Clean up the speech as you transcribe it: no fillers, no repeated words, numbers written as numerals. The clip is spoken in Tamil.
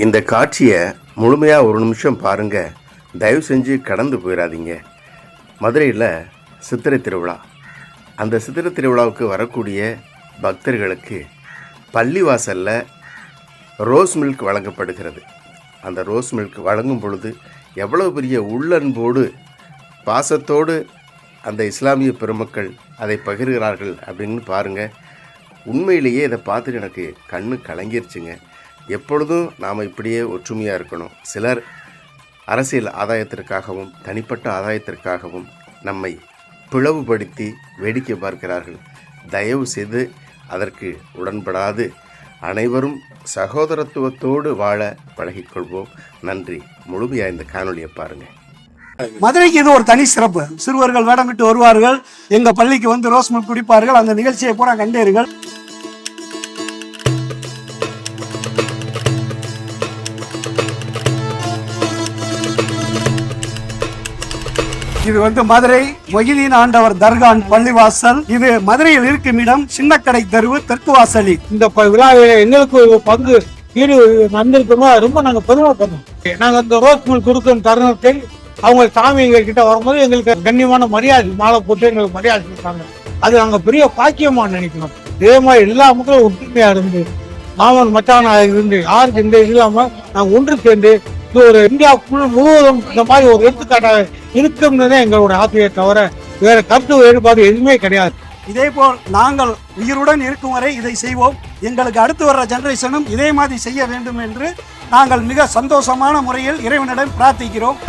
இந்த காட்சியை முழுமையாக ஒரு நிமிஷம் பாருங்கள். தயவு செஞ்சு கடந்து போயிடாதீங்க. மதுரையில் சித்திரை திருவிழா. அந்த சித்திரை திருவிழாவுக்கு வரக்கூடிய பக்தர்களுக்கு பள்ளிவாசலில் ரோஸ் மில்க் வழங்கப்படுகிறது. அந்த ரோஸ் மில்க் வழங்கும் பொழுது எவ்வளோ பெரிய உள்ளன்போடு பாசத்தோடு அந்த இஸ்லாமிய பெருமக்கள் அதை பகிர்கிறார்கள் அப்படின்னு பாருங்கள். உண்மையிலேயே இதை பார்த்துட்டு எனக்கு கண்ணு கலங்கிருச்சுங்க. எப்பொழுதும் நாம் இப்படியே ஒற்றுமையாக இருக்கணும். சிலர் அரசியல் ஆதாயத்திற்காகவும் தனிப்பட்ட ஆதாயத்திற்காகவும் நம்மை பிளவுபடுத்தி வேடிக்கை பார்க்கிறார்கள். தயவு செய்து அதற்கு உடன்படாது அனைவரும் சகோதரத்துவத்தோடு வாழ பழகிக்கொள்வோம். நன்றி. முழுமையாக இந்த காணொலியை பாருங்கள். மதுரைக்கு இது ஒரு தனி சிறப்பு. சிறுவர்கள் வேடமிட்டு வருவார்கள், எங்கள் பள்ளிக்கு வந்து ரோஸ் மில்க் குடிப்பார்கள். அந்த நிகழ்ச்சியை பூரா கண்டீர்கள். இது வந்து மதுரை மொஹிதீன் ஆண்டவர் தர்கான் பள்ளிவாசல். இது மதுரையில் இருக்கும் இடம் சின்னக்கடை தெருவு தெற்கு வாசலி. இந்த விழாவில் எங்களுக்கு ஒரு பங்கு ஈடு வந்திருக்கோமோ ரொம்ப நாங்கள் பெருமைப்படுறோம். நாங்கள் இந்த ரோஸ் மில்க் கொடுக்கும் தருணத்தில் அவங்க சாமி எங்ககிட்ட வரும்போது எங்களுக்கு கண்ணியமான மரியாதை மாலை போட்டு எங்களுக்கு மரியாதை கொடுத்தாங்க. அது நாங்கள் பெரிய பாக்கியமா நினைக்கிறோம். இதே மாதிரி எல்லா மக்களும் ஒற்றுமையா இருந்து மாமன் மச்சானா இருந்து யாருக்கு இந்த இல்லாம நாங்கள் ஒன்று சேர்ந்து இது ஒரு இந்தியா முழுவதும் இந்த மாதிரி ஒரு எடுத்துக்காட்டாக இருக்கும்னு எங்களோட ஆசையை தவிர வேற கருத்து வேறுபாடு எதுவுமே கிடையாது. இதே போல் நாங்கள் உயிருடன் இருக்கும் வரை இதை செய்வோம். எங்களுக்கு அடுத்து வர்ற ஜெனரேஷனும் இதே மாதிரி செய்ய வேண்டும் என்று நாங்கள் மிக சந்தோஷமான முறையில் இறைவனிடம் பிரார்த்திக்கிறோம்.